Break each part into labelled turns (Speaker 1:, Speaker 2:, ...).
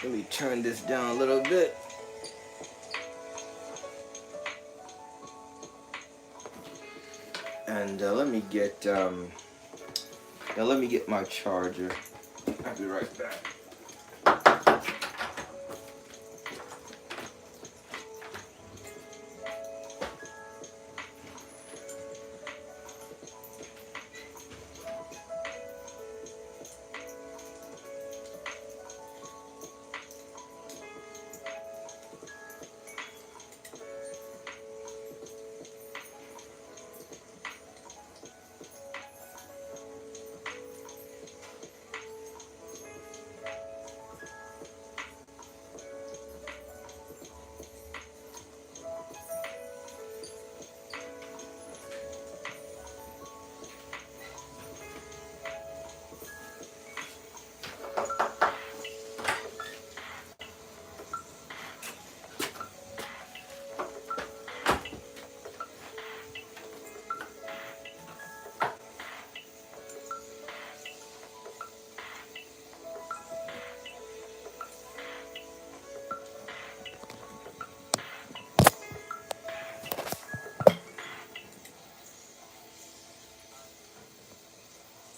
Speaker 1: Let me turn this down a little bit. And let me get my charger. I'll be right back.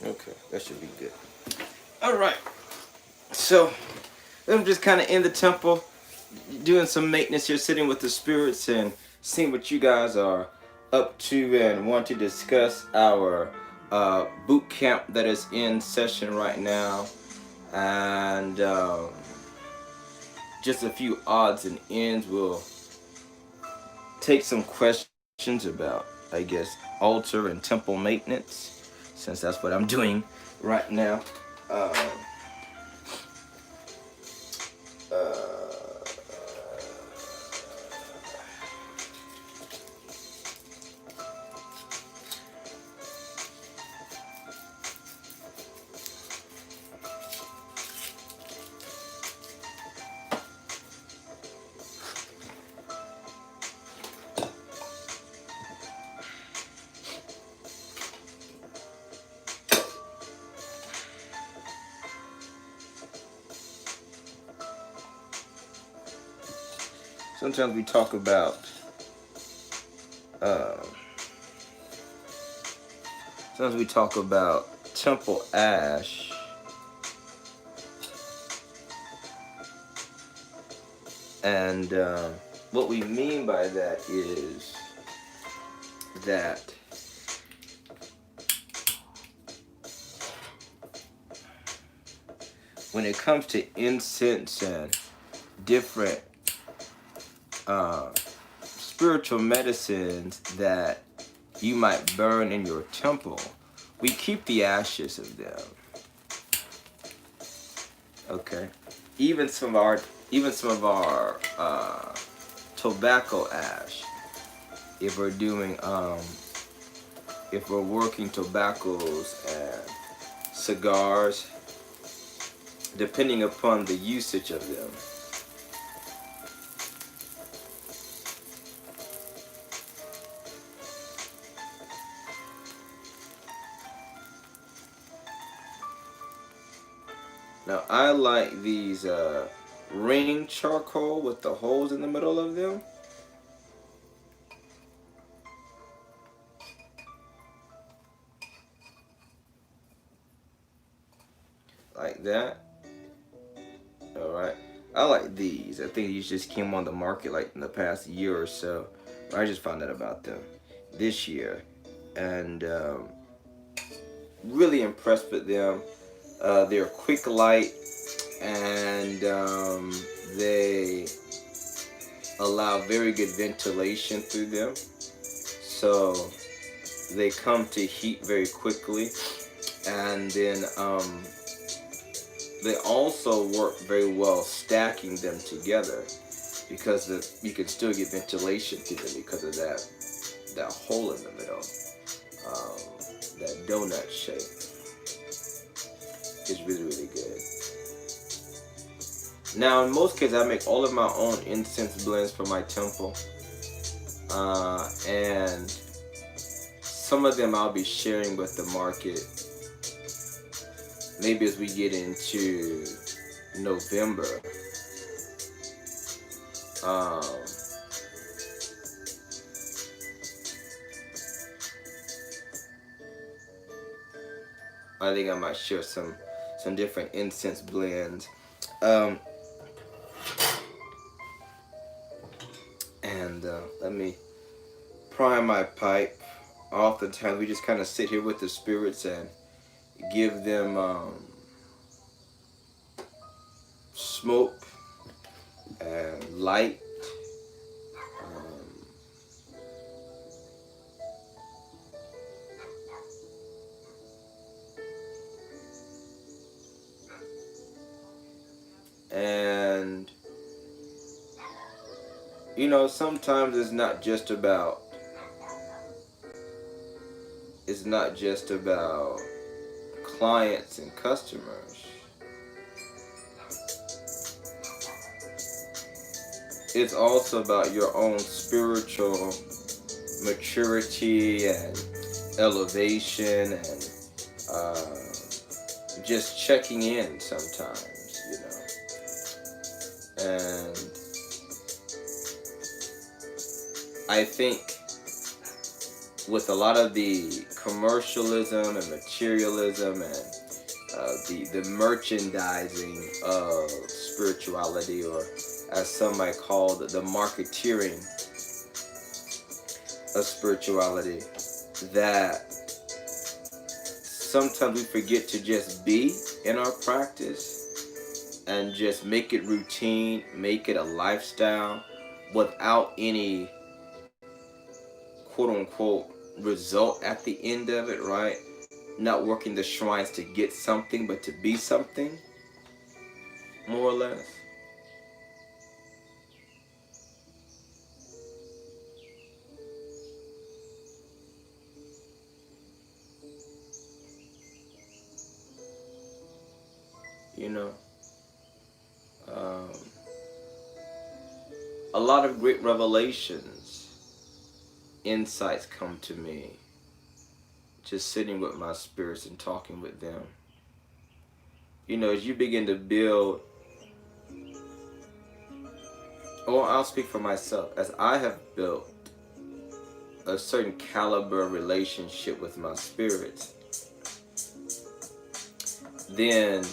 Speaker 1: Okay, that should be good. All right. So I'm just kind of in the temple, doing some maintenance here, sitting with the spirits and seeing what you guys are up to and want to discuss our boot camp that is in session right now, and just a few odds and ends. We'll take some questions about, I guess, altar and temple maintenance, since that's what I'm doing right now. Sometimes we talk about temple ash, and what we mean by that is that when it comes to incense and different spiritual medicines that you might burn in your temple, we keep the ashes of them. Okay, even some of our tobacco ash. If we're doing if we're working tobaccos and cigars, depending upon the usage of them. Now I like these ring charcoal with the holes in the middle of them. Like that. Alright. I like these. I think these just came on the market like in the past year or so. I just found out about them this year. And really impressed with them. They're quick light, and they allow very good ventilation through them, so they come to heat very quickly. And then they also work very well stacking them together, because you can still get ventilation through them because of that hole in the middle, that donut shape. Is really, really good. Now, in most cases, I make all of my own incense blends for my temple, and some of them I'll be sharing with the market. Maybe as we get into November. I think I might share some different incense blends. And let me prime my pipe. Oftentimes we just kind of sit here with the spirits and give them smoke and light. And you know, sometimes it's not just about clients and customers. It's also about your own spiritual maturity and elevation, and just checking in sometimes, you know. And I think with a lot of the commercialism and materialism and the merchandising of spirituality, or as some might call the marketeering of spirituality, that sometimes we forget to just be in our practice and just make it routine, make it a lifestyle without any quote-unquote result at the end of it, right? Not working the shrines to get something, but to be something, more or less. You know, a lot of great revelations, insights come to me just sitting with my spirits and talking with them. You know, as you begin to build, or I'll speak for myself, as I have built a certain caliber relationship with my spirits, then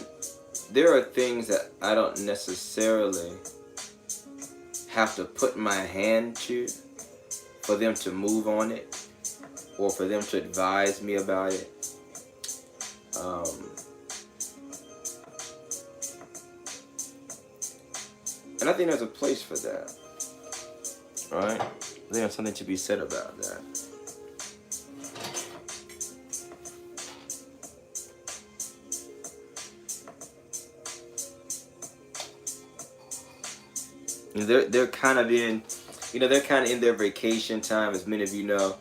Speaker 1: there are things that I don't necessarily have to put my hand to for them to move on it, or for them to advise me about it. And I think there's a place for that, right? I think there's something to be said about that. They're kind of in, you know, they're kind of in their vacation time, as many of you know.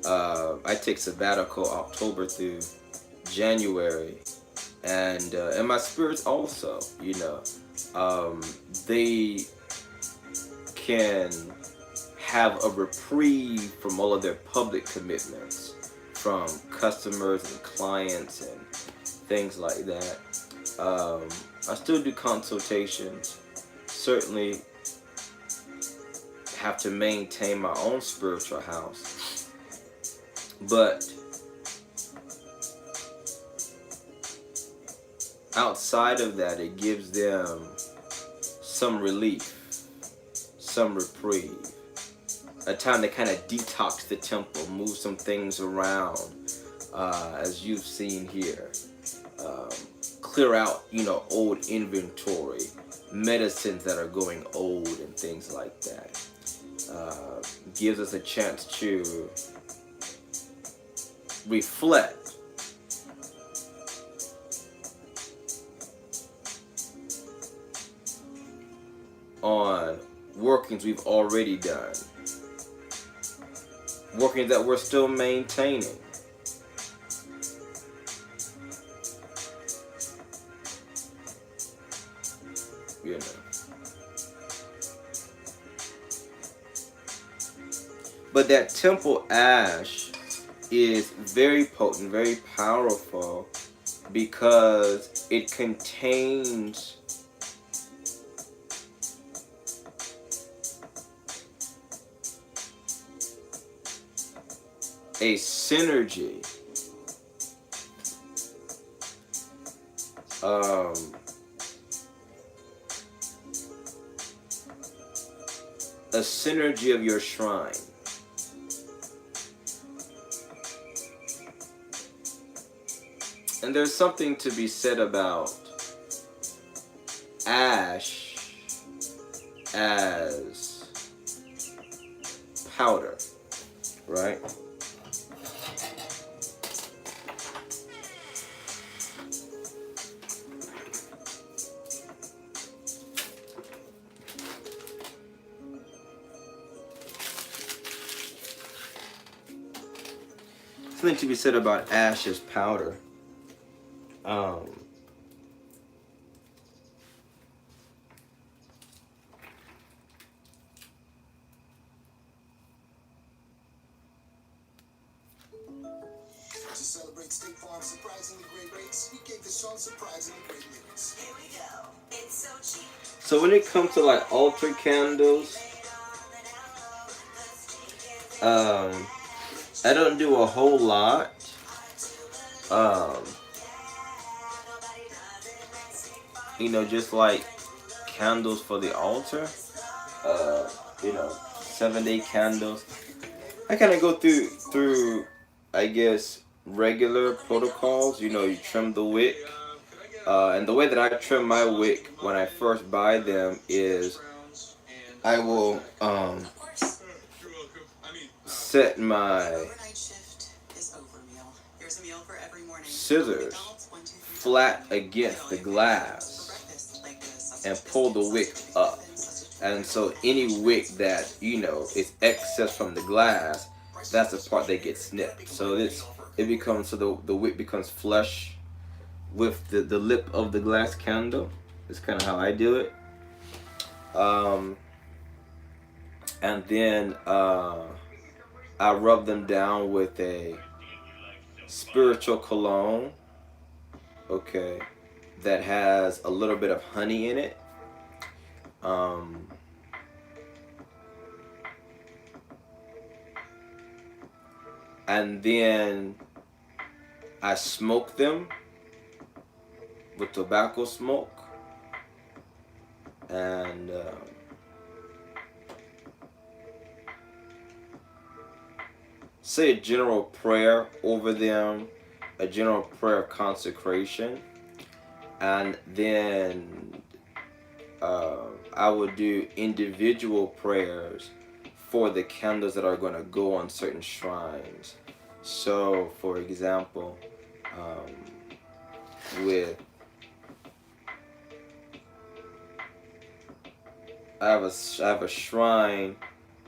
Speaker 1: I take sabbatical October through January, and my spirits also, you know, they can have a reprieve from all of their public commitments, from customers and clients and things like that. I still do consultations, certainly have to maintain my own spiritual house, but outside of that, it gives them some relief, some reprieve, a time to kind of detox the temple, move some things around, as you've seen here, clear out, you know, old inventory, medicines that are going old and things like that. Gives us a chance to reflect on workings we've already done, workings that we're still maintaining. You know. But that temple ash is very potent, very powerful, because it contains a synergy, a synergy of your shrine. And there's something to be said about ash as powder, right? Something to be said about ash as powder.
Speaker 2: To celebrate State Farm's surprisingly great rates, we gave the song surprisingly great lyrics. Here we go. It's so cheap.
Speaker 1: So when it comes to like altar candles, I don't do a whole lot. You know, just like candles for the altar. You know, 7-day candles. I kind of go through, I guess, regular protocols. You know, you trim the wick. And the way that I trim my wick when I first buy them is I will set my scissors flat against the glass and pull the wick up. And so any wick that, you know, is excess from the glass, that's the part that gets snipped. So it becomes, so the wick becomes flush with the lip of the glass candle. That's kind of how I do it. And then I rub them down with a spiritual cologne, okay, that has a little bit of honey in it. And then I smoke them with tobacco smoke, and say a general prayer over them, a general prayer of consecration, and then I would do individual prayers for the candles that are going to go on certain shrines. So, for example, I have a shrine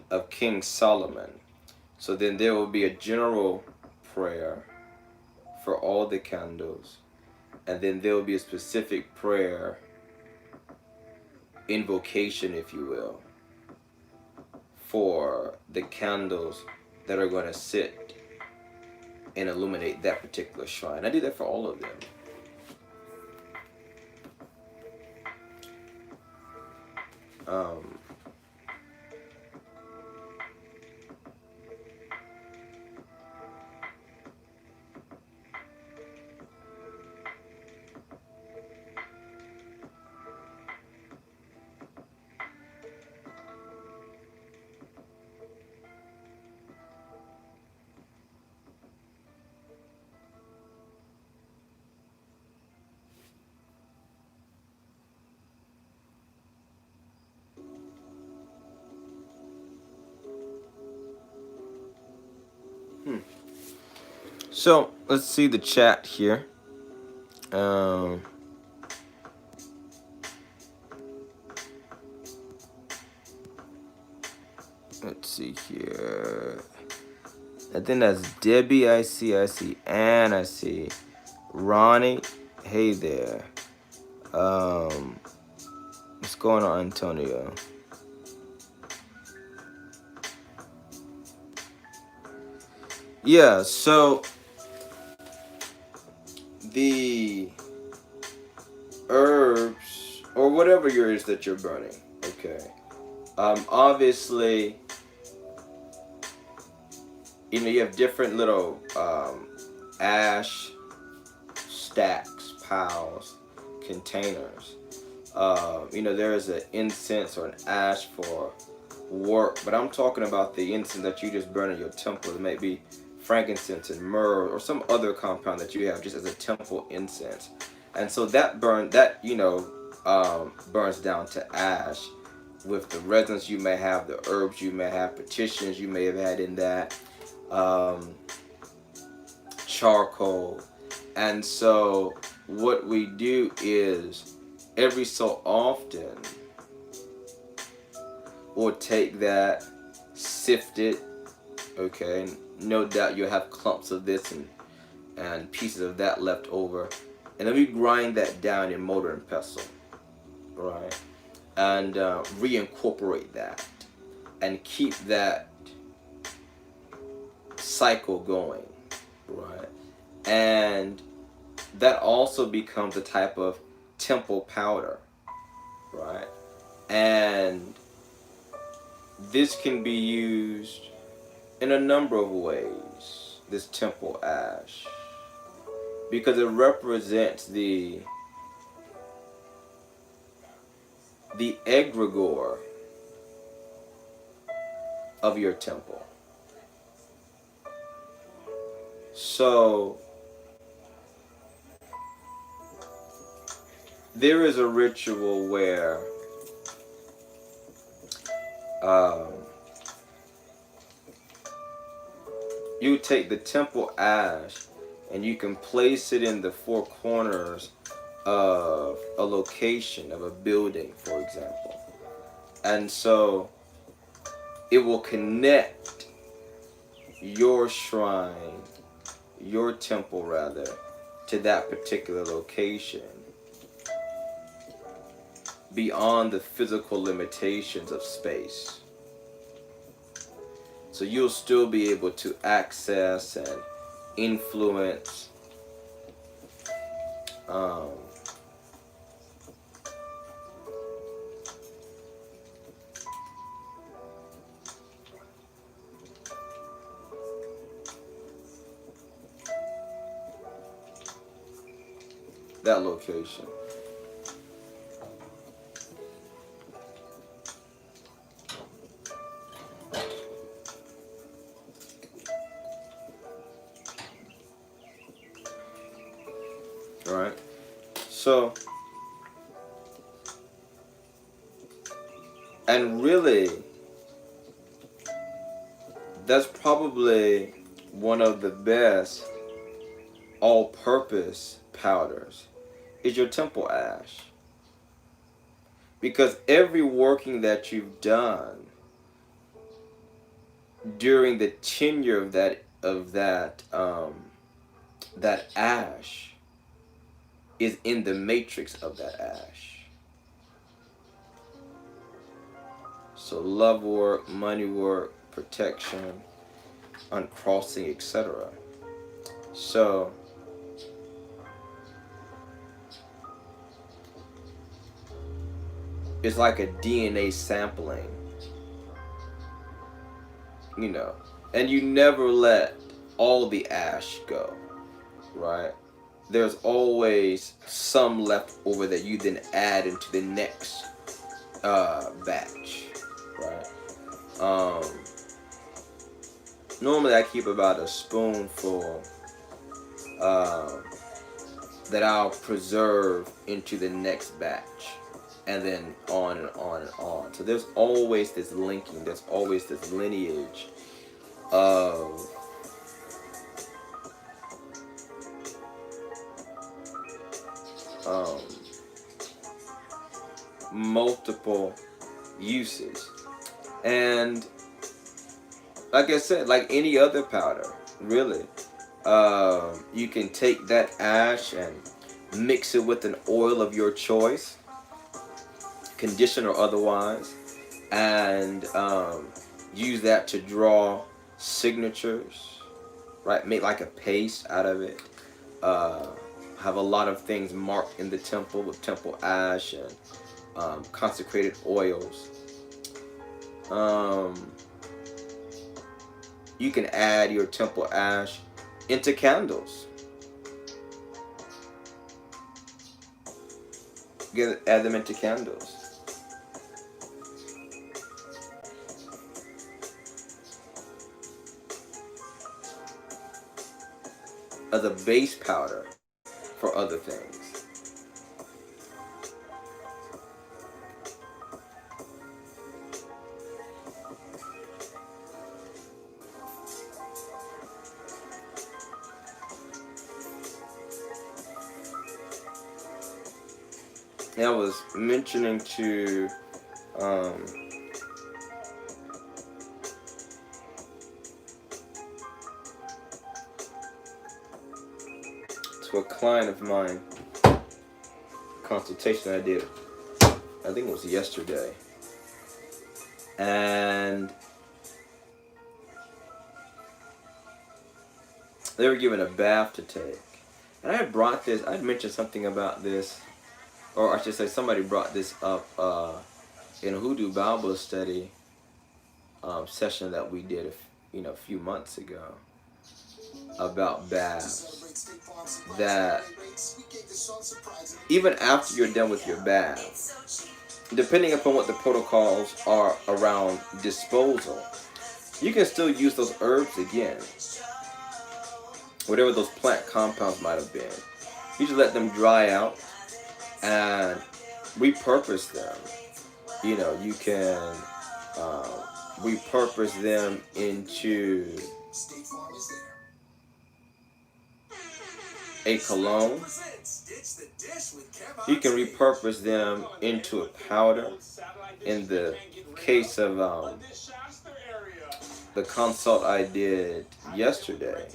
Speaker 1: of King Solomon. So then there will be a general prayer for all the candles, and then there will be a specific prayer, invocation if you will, for the candles that are going to sit and illuminate that particular shrine. I do that for all of them. So let's see the chat here. Let's see here. I think that's Debbie. I see Ann. I see Ronnie. Hey there. What's going on, Antonio? Yeah, so the herbs or whatever yours that you're burning, okay, obviously you know, you have different little ash stacks, piles, containers. You know, there is an incense or an ash for work, but I'm talking about the incense that you just burn in your temple. It may be frankincense and myrrh or some other compound that you have just as a temple incense. And so that burns down to ash with the resins you may have, the herbs you may have, petitions you may have had in that, charcoal. And so what we do is every so often we'll take that, sift it, okay, no doubt you'll have clumps of this and pieces of that left over, and then we grind that down in mortar and pestle, right, and reincorporate that and keep that cycle going, right, and that also becomes a type of temple powder, right, and this can be used in a number of ways, this temple ash, because it represents the egregore of your temple. So there is a ritual where you take the temple ash and you can place it in the four corners of a location, of a building, for example. And so it will connect your shrine, your temple rather, to that particular location beyond the physical limitations of space. So you'll still be able to access and influence that location. Alright, so, and really, that's probably one of the best all-purpose powders, is your temple ash. Because every working that you've done during the tenure of that ash is in the matrix of that ash. So love work, money work, protection, uncrossing, etc. So it's like a DNA sampling, you know, and you never let all the ash go, right? There's always some left over that you then add into the next batch, right? Normally I keep about a spoonful that I'll preserve into the next batch, and then on and on and on. So there's always this linking, there's always this lineage of multiple uses. And like I said, like any other powder, really, you can take that ash and mix it with an oil of your choice, condition or otherwise, and use that to draw signatures, right? Make like a paste out of it. Have a lot of things marked in the temple with temple ash and consecrated oils. you can add your temple ash into candles. Add them into candles. As a base powder for other things. And I was mentioning to a client of mine, consultation I did, I think it was yesterday, and they were given a bath to take. And I had brought this, I had mentioned something about this, or I should say somebody brought this up in a Hoodoo Bible study session that we did a few months ago about baths. That even after you're done with your bath, depending upon what the protocols are around disposal, you can still use those herbs again. Whatever those plant compounds might have been. You just let them dry out and repurpose them. You know, you can repurpose them into a cologne. You can repurpose them into a powder. In the case of the consult I did yesterday,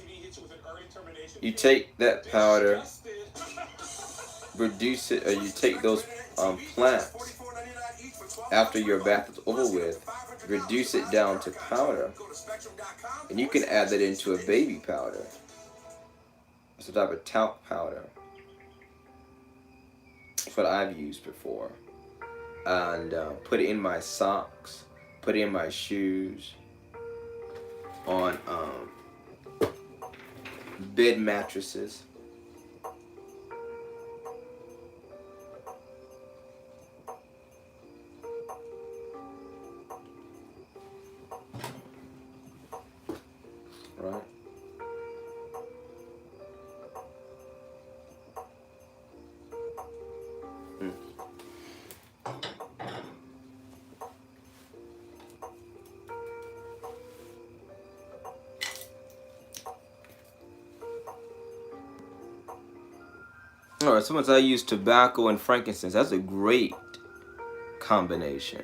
Speaker 1: you take that powder, reduce it, or you take those plants after your bath is over with, reduce it down to powder, and you can add that into a baby powder. It's a type of talc powder. That's what I've used before. And put it in my socks, put it in my shoes, on bed mattresses. Right? Alright, sometimes I use tobacco and frankincense. That's a great combination.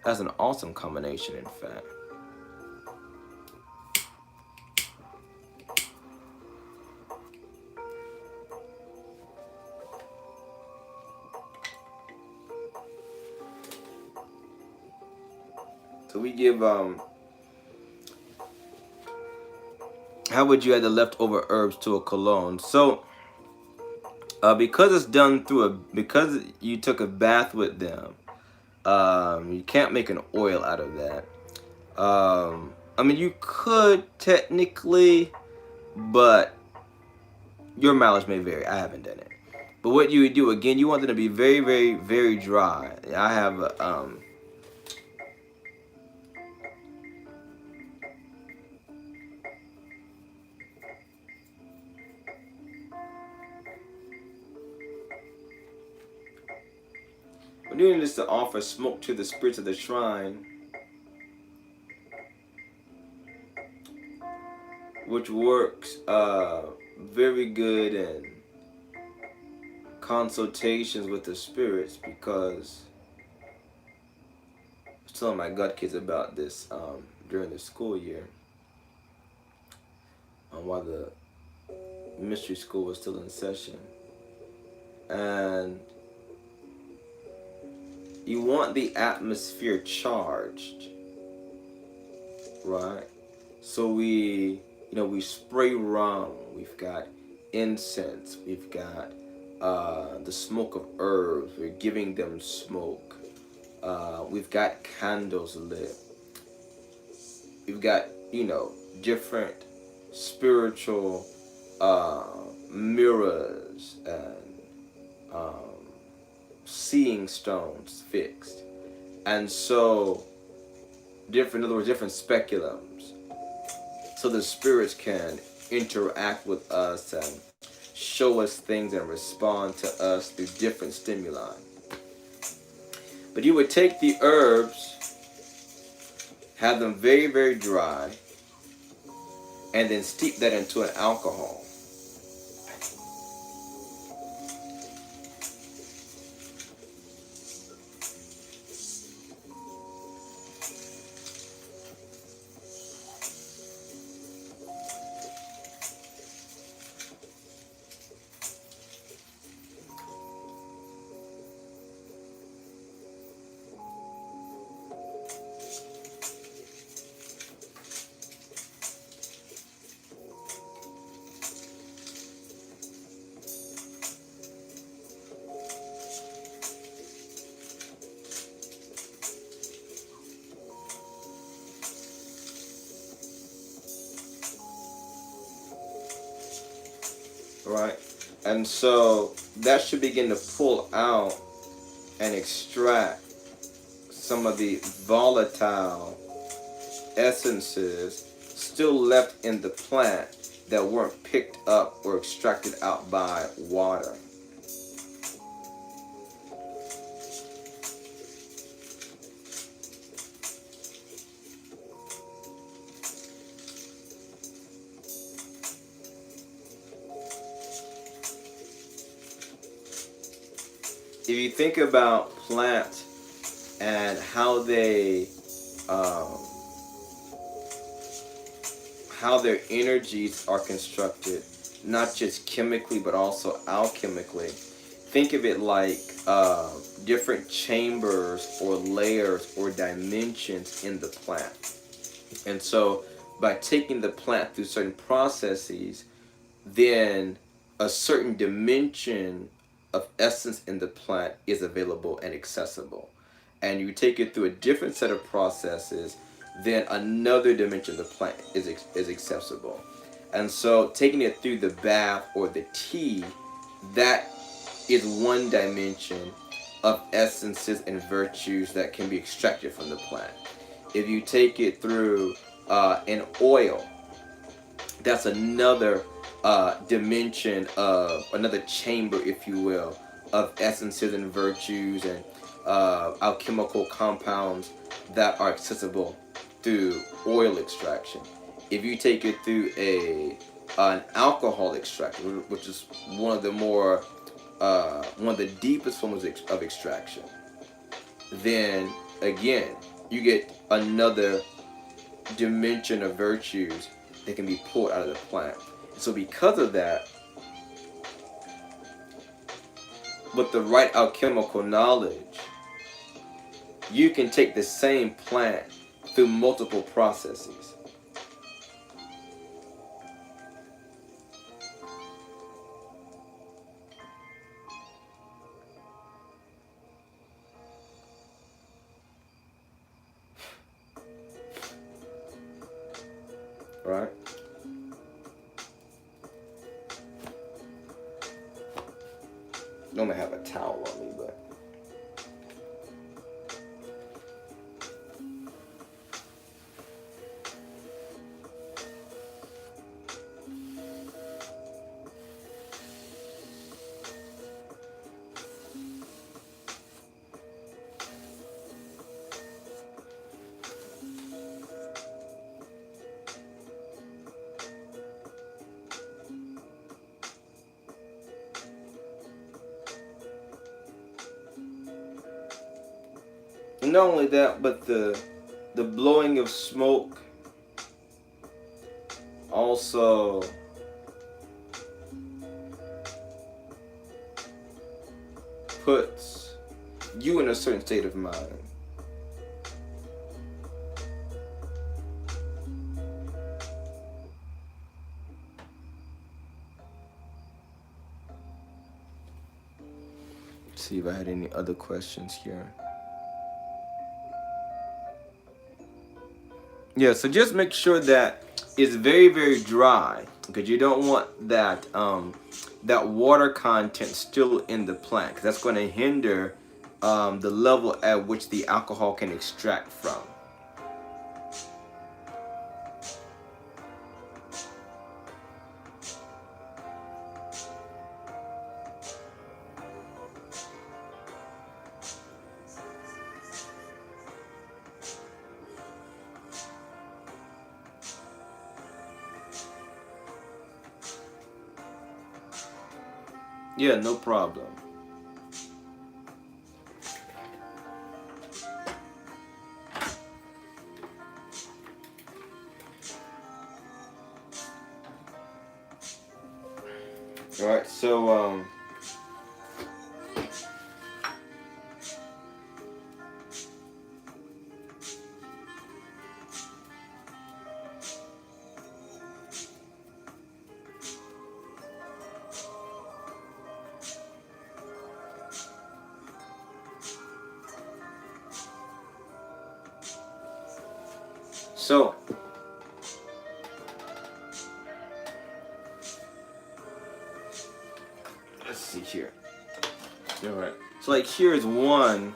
Speaker 1: That's an awesome combination, in fact. So we give, how would you add the leftover herbs to a cologne? So, because it's done through because you took a bath with them, you can't make an oil out of that. I mean, you could technically, but your mileage may vary. I haven't done it. But what you would do, again, you want them to be very, very, very dry. I have we're doing this to offer smoke to the spirits of the shrine, which works very good in consultations with the spirits, because I was telling my god kids about this during the school year, while the mystery school was still in session. And you want the atmosphere charged, right? So we spray rum, we've got incense, we've got the smoke of herbs, we're giving them smoke. We've got candles lit. You've got, you know, different spiritual mirrors and seeing stones fixed. And so, in other words, different speculums. So the spirits can interact with us and show us things and respond to us through different stimuli. But you would take the herbs, have them very, very dry, and then steep that into an alcohol. Right? And so that should begin to pull out and extract some of the volatile essences still left in the plant that weren't picked up or extracted out by water. If you think about plants and how their energies are constructed, not just chemically but also alchemically, think of it like different chambers or layers or dimensions in the plant. And so by taking the plant through certain processes, then a certain dimension of essence in the plant is available and accessible. And you take it through a different set of processes, then another dimension of the plant is accessible. And so taking it through the bath or the tea, that is one dimension of essences and virtues that can be extracted from the plant. If you take it through an oil, that's another dimension of, another chamber, if you will, of essences and virtues and alchemical compounds that are accessible through oil extraction. If you take it through an alcohol extraction, which is one of the more one of the deepest forms of extraction, then again you get another dimension of virtues that can be pulled out of the plant. So because of that, with the right alchemical knowledge, you can take the same plant through multiple processes. Right? Normally have a towel on me, but not only that, but the blowing of smoke also puts you in a certain state of mind. Let's see if I had any other questions here. Yeah, so just make sure that it's very, very dry, because you don't want that that water content still in the plant, 'cause that's going to hinder the level at which the alcohol can extract from. Yeah, no problem. All right, so so let's see here. All right, so like here is one.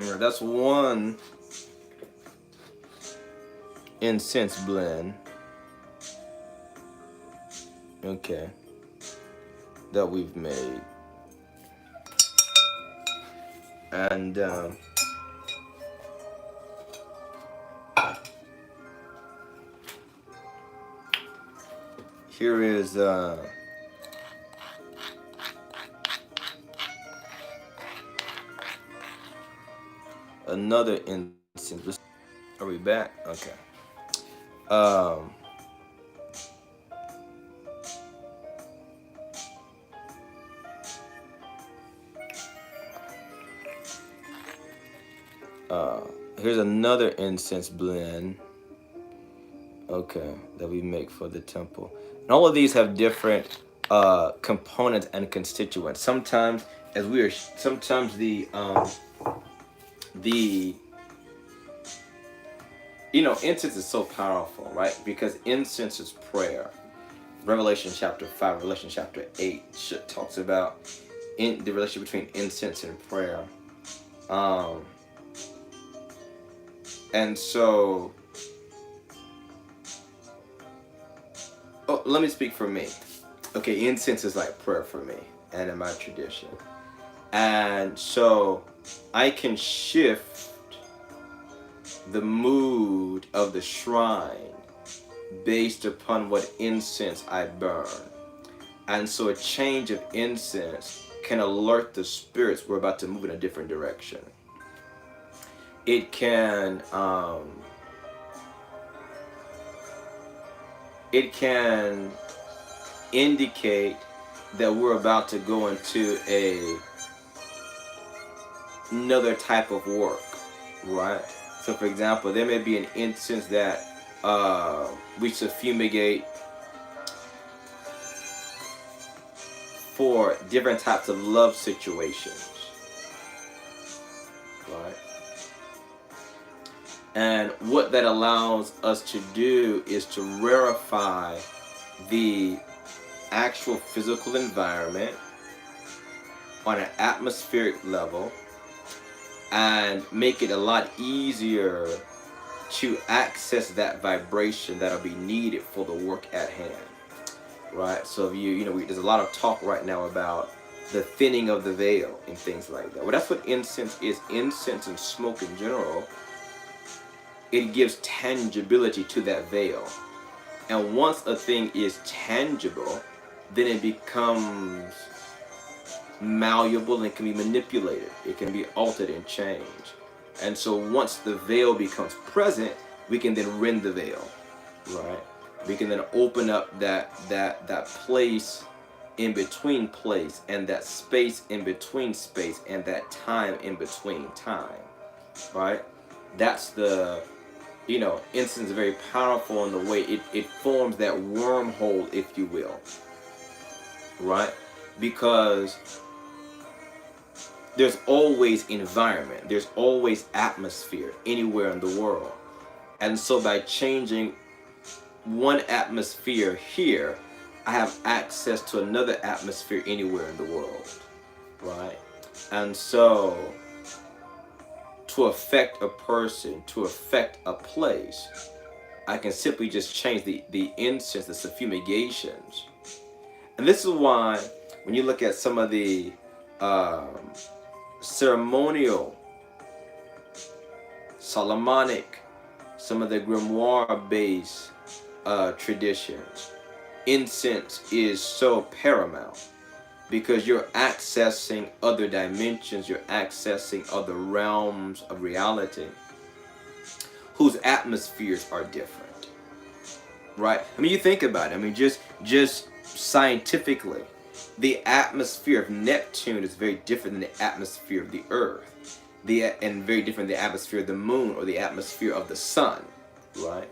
Speaker 1: All right, that's one incense blend. Okay, that we've made, and here is another incense. Are we back? Okay. Here's another incense blend. Okay, that we make for the temple. And all of these have different components and constituents. Sometimes, sometimes the incense is so powerful, right? Because incense is prayer. Revelation chapter 5, Revelation chapter 8 talks about the relationship between incense and prayer. And so, let me speak for me. Okay, incense is like prayer for me and in my tradition. And so I can shift the mood of the shrine based upon what incense I burn. And so a change of incense can alert the spirits we're about to move in a different direction. It can indicate that we're about to go into another type of work, right? So for example, there may be an instance that we should fumigate for different types of love situations, right? And what that allows us to do is to rarefy the actual physical environment on an atmospheric level and make it a lot easier to access that vibration that'll be needed for the work at hand, right? So if there's a lot of talk right now about the thinning of the veil and things like that. Well, that's what incense is. Incense and smoke in general, it gives tangibility to that veil. And once a thing is tangible, then it becomes malleable and can be manipulated. It can be altered and changed. And so once the veil becomes present, we can then rend the veil, right? We can then open up that place in between place, and that space in between space, and that time in between time, right? That's the You know, incense is very powerful in the way it forms that wormhole, if you will, right? Because there's always environment, there's always atmosphere anywhere in the world. And so by changing one atmosphere here, I have access to another atmosphere anywhere in the world, right? And so to affect a person, to affect a place, I can simply just change the incense, the fumigations. And this is why when you look at some of the ceremonial, Solomonic, some of the grimoire-based traditions, incense is so paramount because you're accessing other dimensions, you're accessing other realms of reality whose atmospheres are different, right? I mean, you think about it. I mean, just scientifically, the atmosphere of Neptune is very different than the atmosphere of the Earth, and very different than the atmosphere of the Moon or the atmosphere of the Sun, right?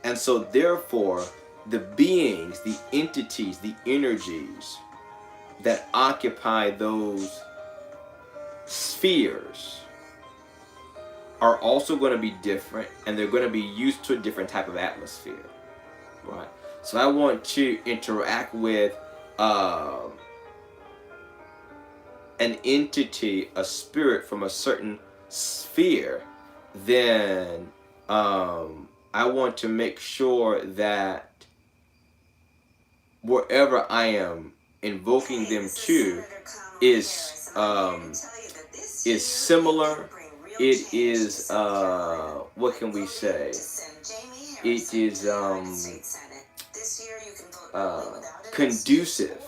Speaker 1: And so therefore, the beings, the entities, the energies that occupy those spheres are also going to be different, and they're going to be used to a different type of atmosphere, right? So I want to interact with an entity, a spirit from a certain sphere, then I want to make sure that wherever I am invoking them to is similar. It is what can we say? It is conducive,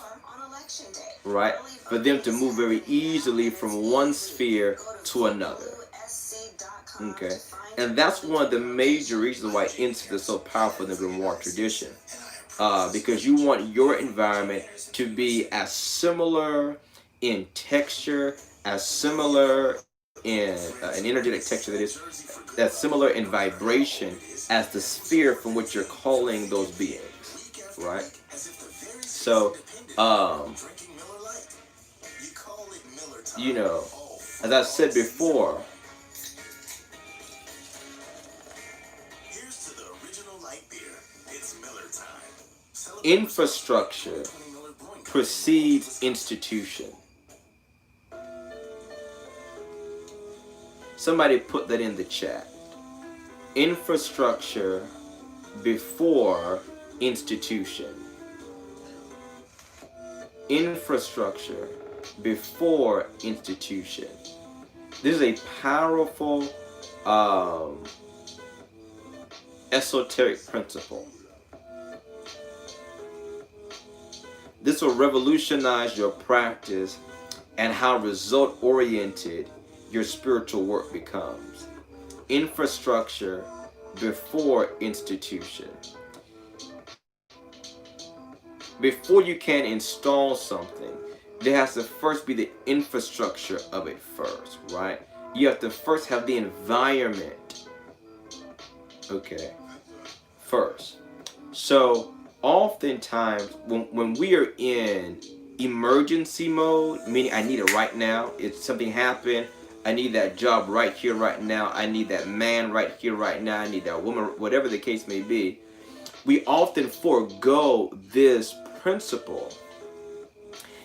Speaker 1: right, for them to move very easily from one sphere to another. Okay, and that's one of the major reasons why incense is so powerful in the grimoire tradition, because you want your environment to be as similar in texture, as similar in an energetic texture, that is, that's similar in vibration as the sphere from which you're calling those beings, right? So, you know, as I said before, infrastructure precedes institution. Somebody put that in the chat. Infrastructure before institution. Infrastructure before institution. This is a powerful esoteric principle. This will revolutionize your practice and how result-oriented your spiritual work becomes. Infrastructure before institution. Before you can install something, there has to first be the infrastructure of it first, right? You have to first have the environment, okay, first. So oftentimes when we are in emergency mode, meaning I need it right now, it's something happened, I need that job right here, right now, I need that man right here, right now, I need that woman, whatever the case may be, we often forego this principle,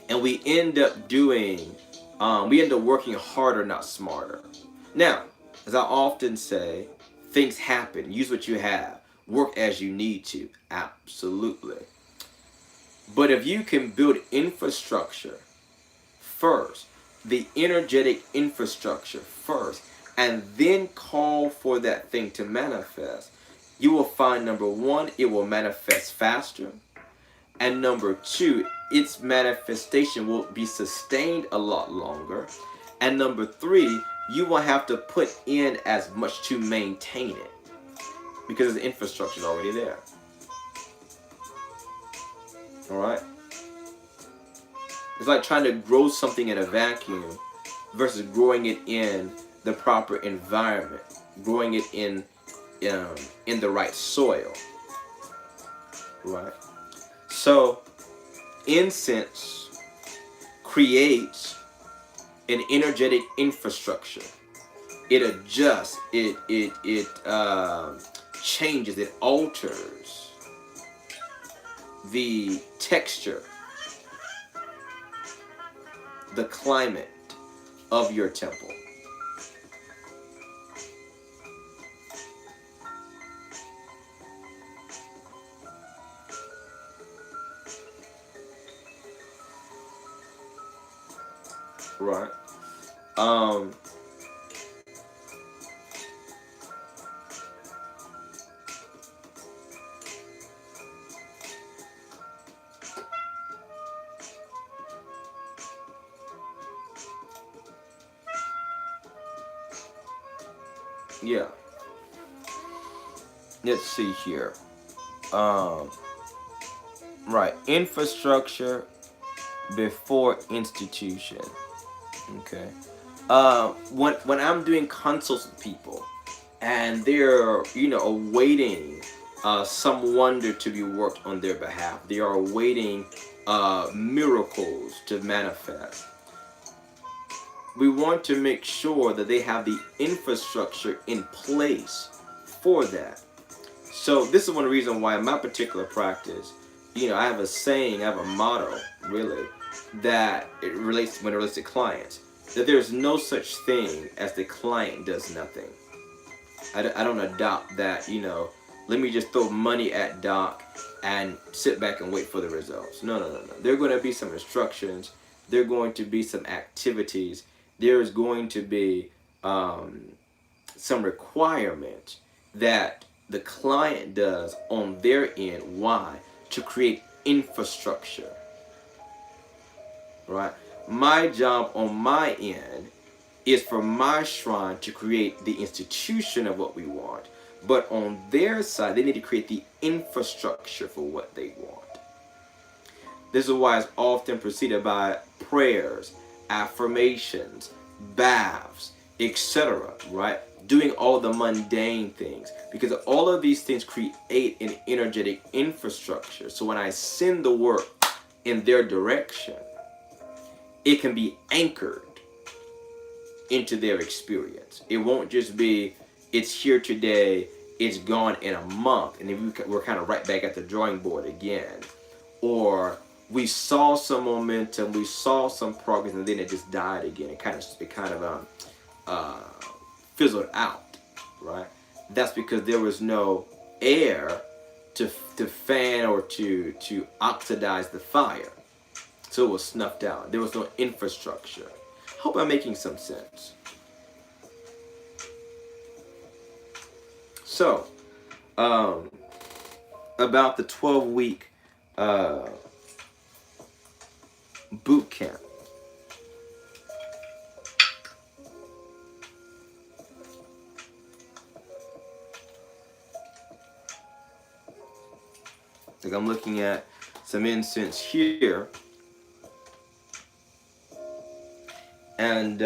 Speaker 1: and we end up doing, we end up working harder, not smarter. Now, as I often say, things happen. Use what you have. Work as you need to. Absolutely. But if you can build infrastructure first, the energetic infrastructure first, and then call for that thing to manifest, you will find, number one, it will manifest faster, and number two, its manifestation will be sustained a lot longer, and number three, you will have to put in as much to maintain it because the infrastructure is already there. All right? It's like trying to grow something in a vacuum versus growing it in the proper environment. growing it in the right soil, right? So incense creates an energetic infrastructure. It adjusts, it changes, it alters the texture, the climate of your temple. Right. Yeah. Let's see here. Right. Infrastructure before institution. Okay. When I'm doing consults with people and they're, you know, awaiting some wonder to be worked on their behalf, they are awaiting miracles to manifest. We want to make sure that they have the infrastructure in place for that. So this is one reason why in my particular practice, you know, I have a saying, I have a motto, really, that it relates when it relates to clients, that there's no such thing as the client does nothing. I don't adopt that, you know, let me just throw money at Doc and sit back and wait for the results. No. There are going to be some instructions. There are going to be some activities. There is going to be some requirements that the client does on their end. Why? To create infrastructure. Right? My job on my end is for my shrine to create the institution of what we want. But on their side, they need to create the infrastructure for what they want. This is why it's often preceded by prayers, affirmations, baths, etc. Right? Doing all the mundane things. Because all of these things create an energetic infrastructure. So when I send the work in their direction, it can be anchored into their experience. It won't just be, it's here today, it's gone in a month, and then we're kind of right back at the drawing board again. Or we saw some momentum, we saw some progress, and then it just died again. It kind of fizzled out, right? That's because there was no air to fan or to oxidize the fire. So it was snuffed out. There was no infrastructure. Hope I'm making some sense. So, about the 12-week boot camp. Like I'm looking at some incense here. And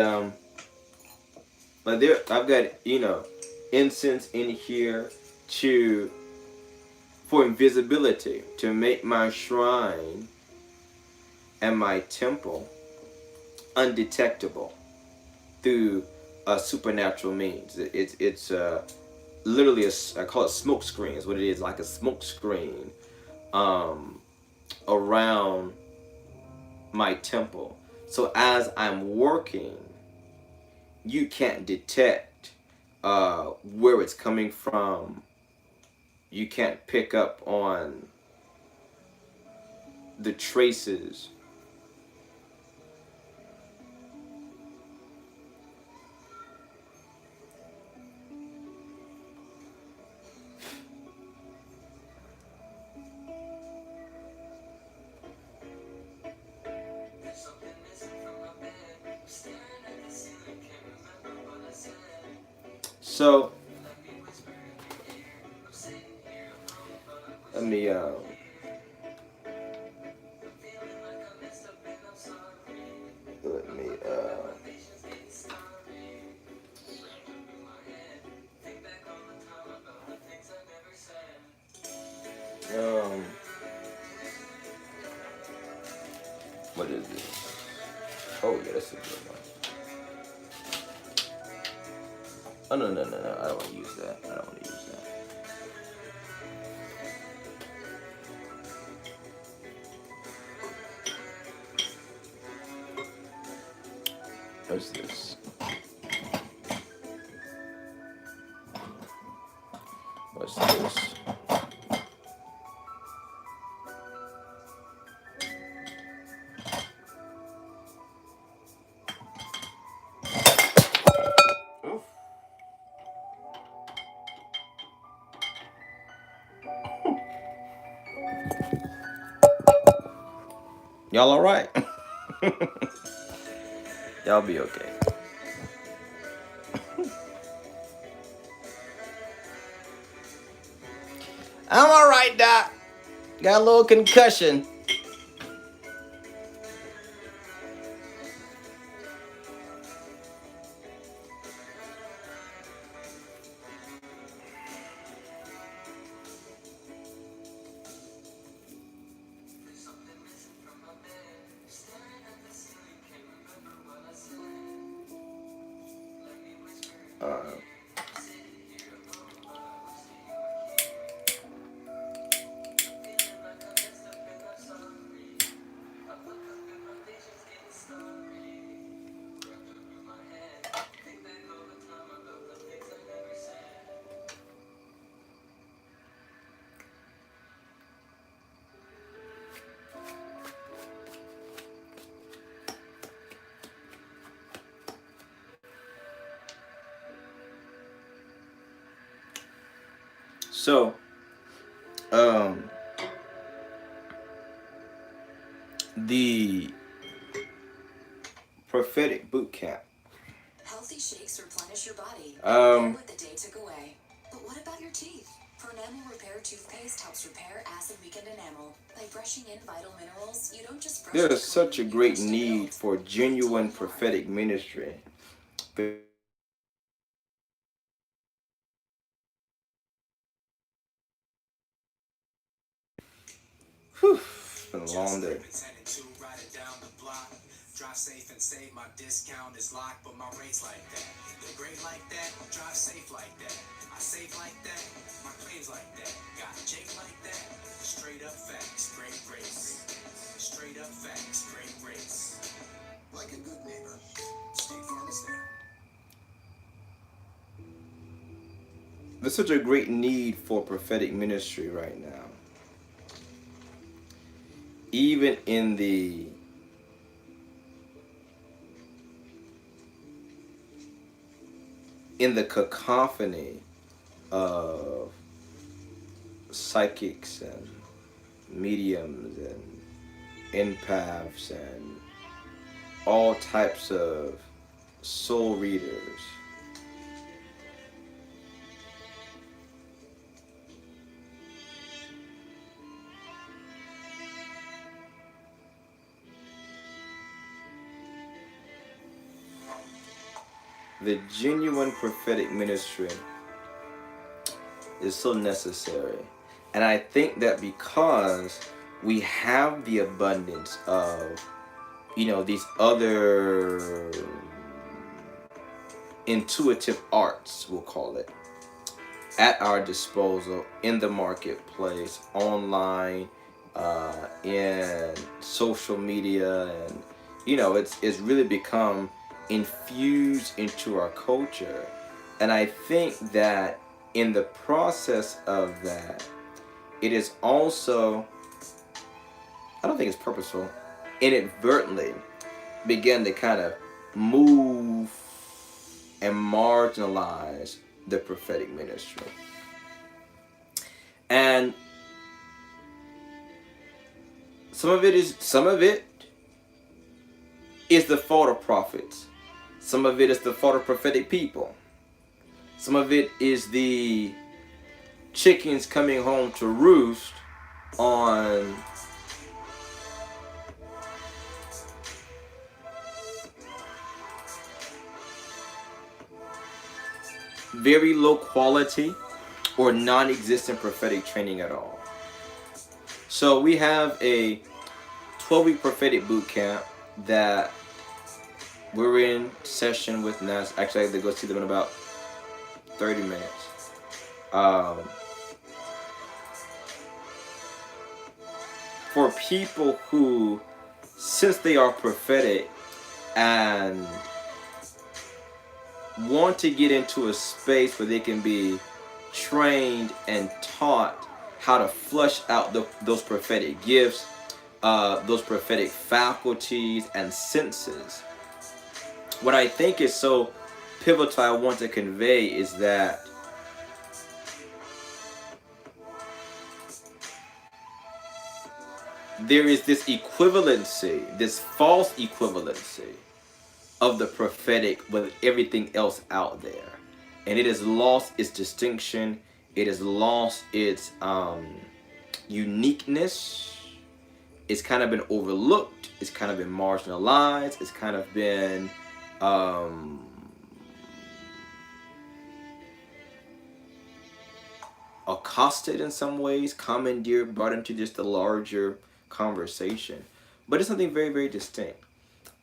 Speaker 1: but there I've got, you know, incense in here for invisibility, to make my shrine and my temple undetectable through supernatural means. It's literally I call it smoke screen is what it is, like a smoke screen around my temple. So as I'm working, you can't detect where it's coming from. You can't pick up on the traces. So let me What is this? Oh yeah, that's a good one. Oh no, no, no, no! I don't want to use that. I don't want to use that. What's this? What's this? Oof. Y'all all right? Y'all be okay. I'm all right, Doc. Got a little concussion. So, the Prophetic Bootcamp.
Speaker 2: Healthy shakes replenish your body. What the day took away. But what about your teeth? For enamel repair, toothpaste helps repair acid-weakened enamel. By brushing in vital minerals, you don't just brush.
Speaker 1: There is such a great need for genuine prophetic ministry. Whew, it's been a long day.
Speaker 2: Drive safe and save. My discount is locked, but my rates like that. They're great like that. Drive safe like that. I save like that. My claims like that. Got Jake like that. Straight up facts, great race. Straight up facts, great race. Like a good neighbor, State Farm is there.
Speaker 1: There's such a great need for prophetic ministry right now. Even in the cacophony of psychics and mediums and empaths and all types of soul readers, the genuine prophetic ministry is so necessary. And I think that because we have the abundance of, these other intuitive arts, we'll call it, at our disposal in the marketplace, online, in social media, and it's really become infused into our culture. And I think that in the process of that, it is also, I don't think it's purposeful, inadvertently begin to kind of move and marginalize the prophetic ministry. And some of it is the fault of prophets. Some of it is the fault of prophetic people. Some of it is the chickens coming home to roost on very low quality or non-existent prophetic training at all. So we have a 12-week prophetic boot camp that we're in session with now. Actually, I have to go see them in about 30 minutes. For people who, since they are prophetic and want to get into a space where they can be trained and taught how to flush out those prophetic gifts, those prophetic faculties and senses. What I think is so pivotal I want to convey is that there is this equivalency, this false equivalency of the prophetic with everything else out there. And it has lost its distinction. It has lost its uniqueness. It's kind of been overlooked. It's kind of been marginalized. It's kind of been accosted in some ways, commandeered, brought into just a larger conversation. But it's something very, very distinct.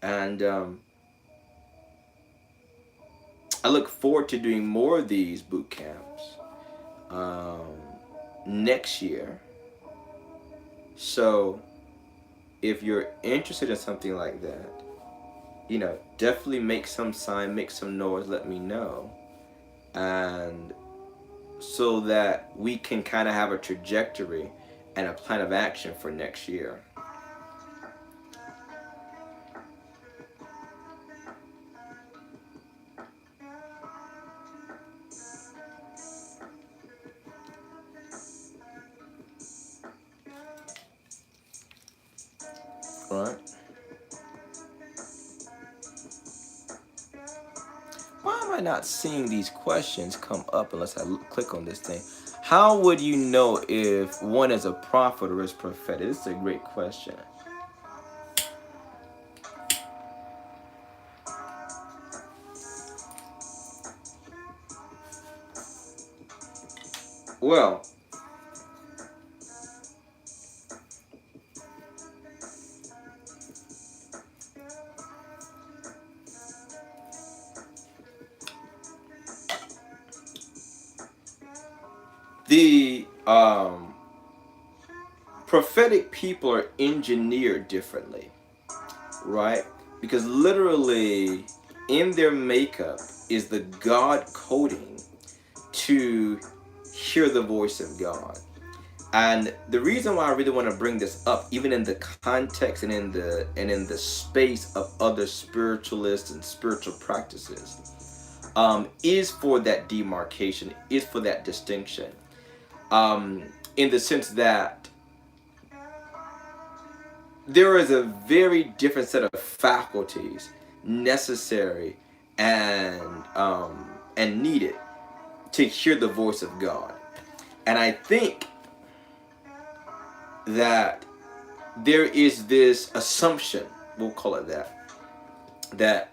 Speaker 1: And I look forward to doing more of these boot camps next year. So if you're interested in something like that, you know, definitely make some sign, make some noise, let me know. And so that we can kind of have a trajectory and a plan of action for next year. Right? Why am I not seeing these questions come up unless I click on this thing? How would you know if one is a prophet or is prophetic? This is a great question. Well, the prophetic people are engineered differently, right? Because literally in their makeup is the God coding to hear the voice of God. And the reason why I really want to bring this up, even in the context and in the space of other spiritualists and spiritual practices, is for that demarcation, is for that distinction. In the sense that there is a very different set of faculties necessary and needed to hear the voice of God. And I think that there is this assumption, we'll call it that, that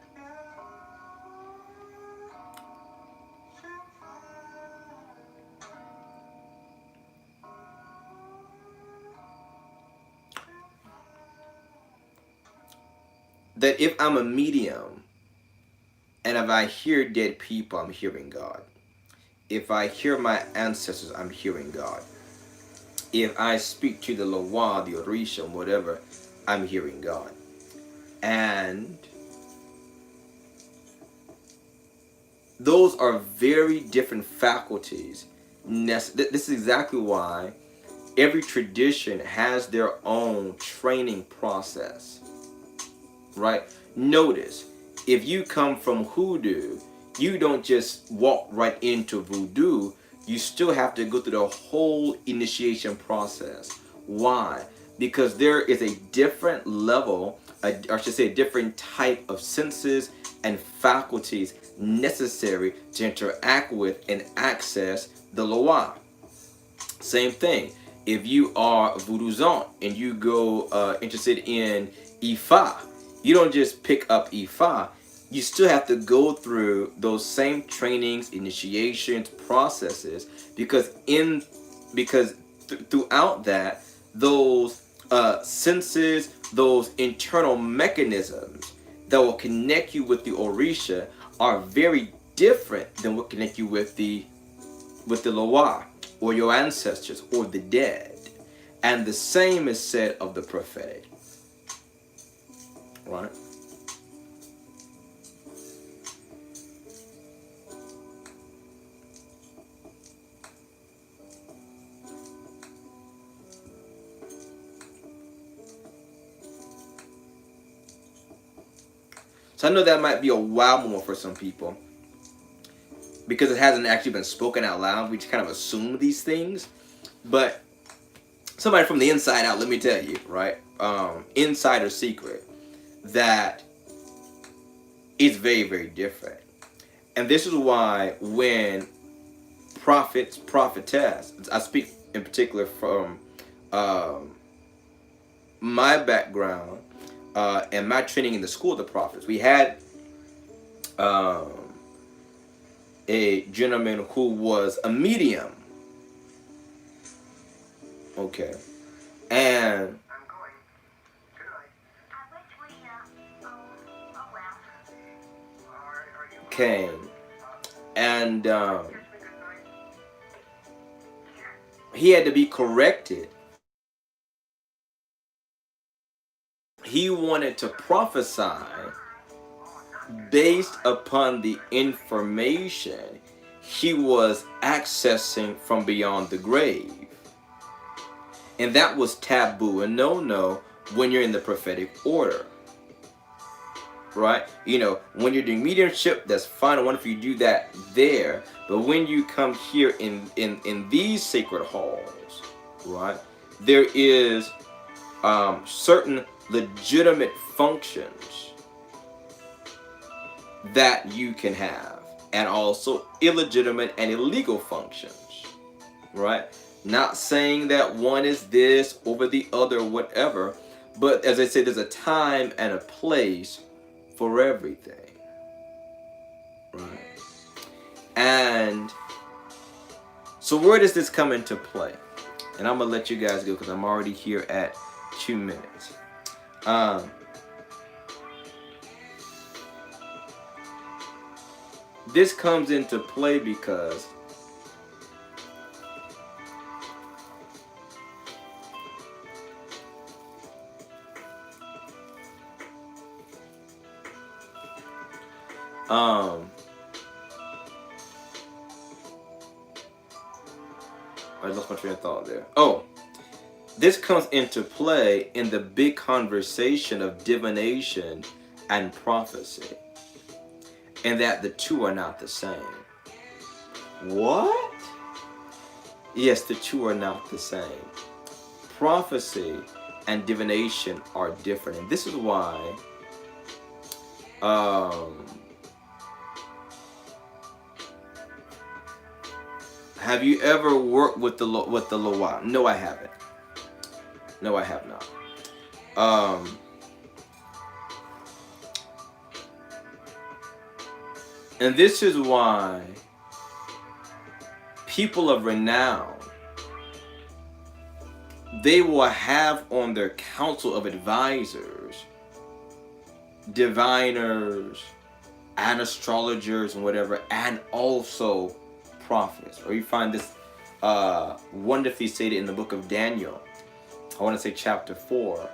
Speaker 1: if I'm a medium and if I hear dead people, I'm hearing God. If I hear my ancestors, I'm hearing God. If I speak to the Loa, the Orisha, whatever, I'm hearing God. And those are very different faculties. This is exactly why every tradition has their own training process. Right? Notice, if you come from Hoodoo, you don't just walk right into Voodoo. You still have to go through the whole initiation process. Why? Because there is a different level, or I should say a different type of senses and faculties necessary to interact with and access the Loa. Same thing. If you are Voodooizant and you go interested in Ifa, you don't just pick up Ifa. You still have to go through those same trainings, initiations, processes, because throughout that, those senses, those internal mechanisms that will connect you with the Orisha are very different than what connect you with the Loa, or your ancestors, or the dead. And the same is said of the prophetic. Right? So I know that might be a wow moment for some people, because it hasn't actually been spoken out loud. We just kind of assume these things. But somebody from the inside out, let me tell you, right? Insider secret, that it's very, very different. And this is why when prophets, prophetess, I speak in particular from my background and my training in the school of the prophets. We had a gentleman who was a medium. Okay. And came and he had to be corrected. He wanted to prophesy based upon the information he was accessing from beyond the grave. And that was taboo and no when you're in the prophetic order. Right? You know, when you're doing mediumship, that's fine. I wonder if you do that there. But when you come here in these sacred halls, right, there is certain legitimate functions that you can have, and also illegitimate and illegal functions, right? Not saying that one is this over the other, whatever, but as I said, there's a time and a place for everything, right? And so where does this come into play? And I'm gonna let you guys go because I'm already here at 2 minutes. This comes into play because I lost my train of thought there. Oh, this comes into play in the big conversation of divination and prophecy, and that the two are not the same. What? Yes, the two are not the same. Prophecy and divination are different, and this is why have you ever worked with the Loa? No, I haven't. No, I have not. And this is why people of renown, they will have on their council of advisors diviners and astrologers and whatever, and also prophets. Or you find this wonderfully stated in the book of Daniel, I want to say chapter 4,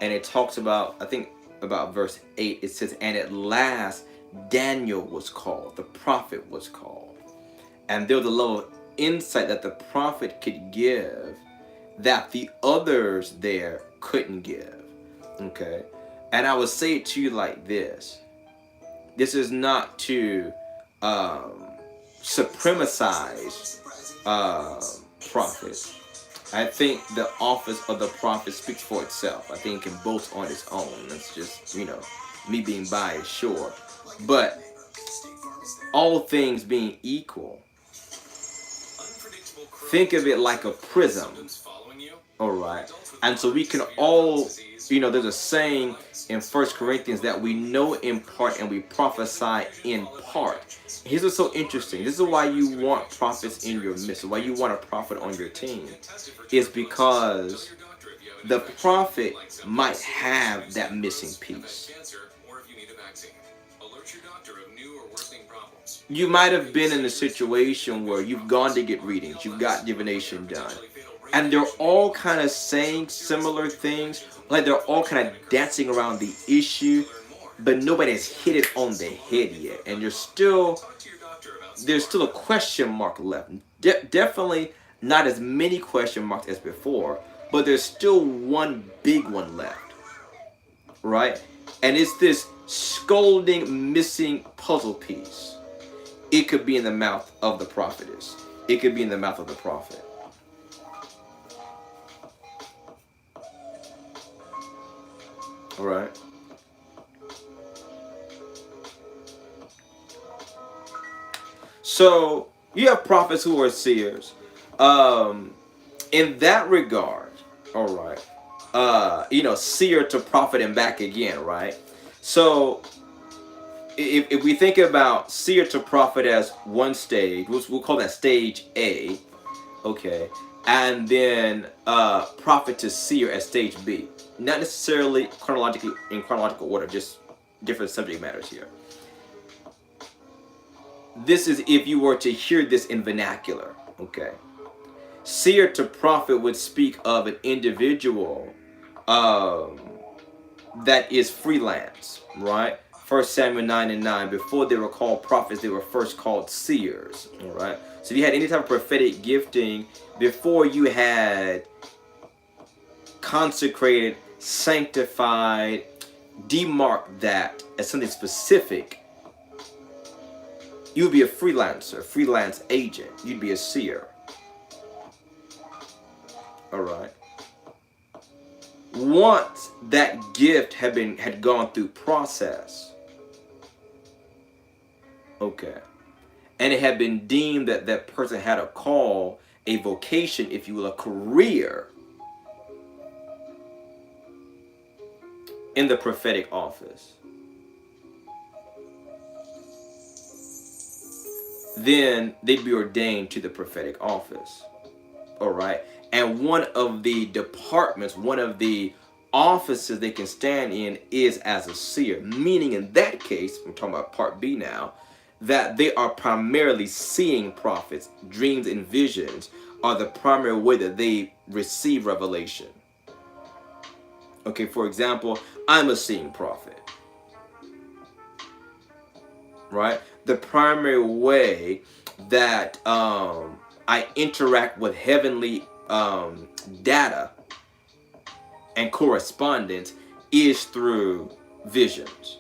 Speaker 1: and it talks about, I think about verse 8, it says, and at last Daniel was called, the prophet was called. And there was a level of insight that the prophet could give that the others there couldn't give. Okay? And I would say it to you like this. This is not to supremacize prophets. I think the office of the prophet speaks for itself. I think it can boast on its own. That's just, you know, me being biased, sure. But all things being equal, think of it like a prism. All right. And so we can all, you know, there's a saying in 1 Corinthians that we know in part and we prophesy in part. Here's what's so interesting. This is why you want prophets in your midst, why you want a prophet on your team, is because the prophet might have that missing piece. You might have been in a situation where you've gone to get readings, you've got divination done, and they're all kind of saying similar things, like they're all kind of dancing around the issue, but nobody has hit it on the head yet, and there's still a question mark left. Definitely not as many question marks as before, but there's still one big one left, right? And it's this scolding missing puzzle piece. It could be in the mouth of the prophetess. It could be in the mouth of the prophet. All right. So you have prophets who are seers. In that regard, all right. Seer to prophet and back again, right? So if we think about seer to prophet as one stage, we'll call that stage A, okay, and then prophet to seer as stage B. Not necessarily in chronological order, just different subject matters here. This is if you were to hear this in vernacular, okay. Seer to prophet would speak of an individual that is freelance, right? 1 Samuel 9:9. Before they were called prophets, they were first called seers. All right. So if you had any type of prophetic gifting before you had consecrated, sanctified, demarked that as something specific, you would be a freelancer, freelance agent. You'd be a seer. All right. Once that gift had gone through process, okay, and it had been deemed that that person had a call, a vocation, if you will, a career in the prophetic office, then they'd be ordained to the prophetic office. All right. And one of the departments, one of the offices they can stand in is as a seer. Meaning in that case, we're talking about part B now, that they are primarily seeing prophets. Dreams and visions are the primary way that they receive revelation. Okay, for example, I'm a seeing prophet. Right? The primary way that I interact with heavenly data and correspondence is through visions.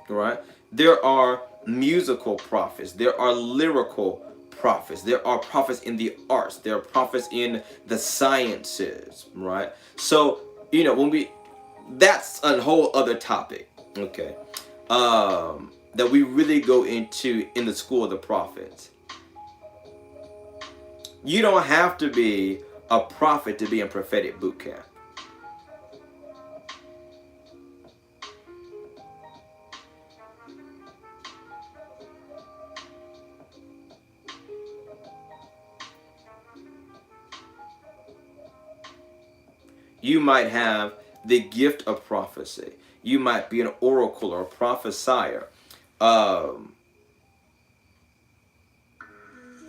Speaker 1: Right? There are musical prophets. There are lyrical prophets. There are prophets in the arts. There are prophets in the sciences. Right? So, that's a whole other topic. Okay. That we really go into in the school of the prophets. You don't have to be a prophet to be in prophetic boot camp. You might have the gift of prophecy. You might be an oracle or a prophesier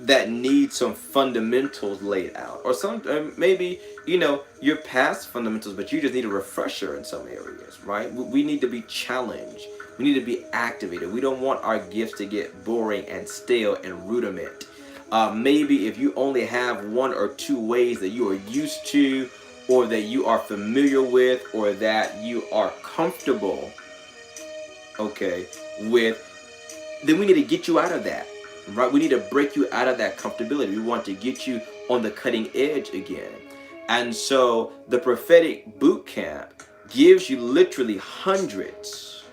Speaker 1: that needs some fundamentals laid out. Or maybe, you're past fundamentals, but you just need a refresher in some areas, right? We need to be challenged. We need to be activated. We don't want our gifts to get boring and stale and rudiment. Maybe if you only have one or two ways that you are used to, or that you are familiar with, or that you are comfortable, okay, with, then we need to get you out of that, right? We need to break you out of that comfortability. We want to get you on the cutting edge again. And so the prophetic boot camp gives you literally hundreds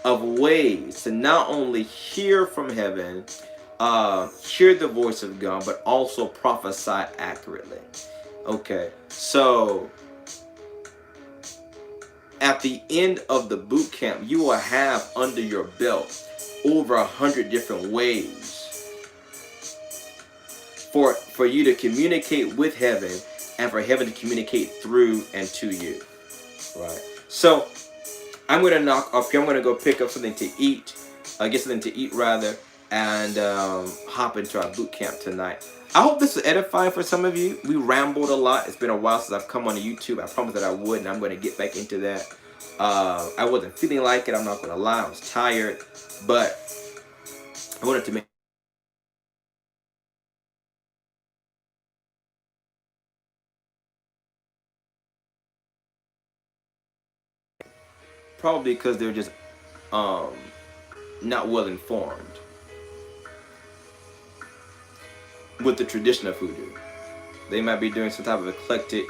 Speaker 1: of ways to not only hear from heaven, hear the voice of God, but also prophesy accurately. Okay, so at the end of the boot camp, you will have under your belt over 100 different ways for you to communicate with heaven and for heaven to communicate through and to you. Right. So I'm going to knock off here. I'm going to go pick up something to eat, get something to eat rather, and hop into our boot camp tonight. I hope this was edifying for some of you. We rambled a lot. It's been a while since I've come on YouTube. I promised that I would, and I'm going to get back into that. I wasn't feeling like it. I'm not going to lie. I was tired, but I wanted to make probably because they're just not well informed with the tradition of Hoodoo. They might be doing some type of eclectic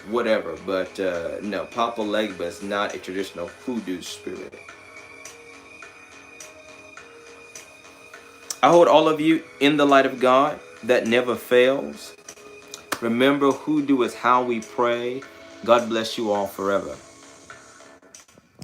Speaker 1: whatever, but no, Papa Legba is not a traditional Hoodoo spirit. I hold all of you in the light of God that never fails. Remember, Hoodoo is how we pray. God bless you all forever.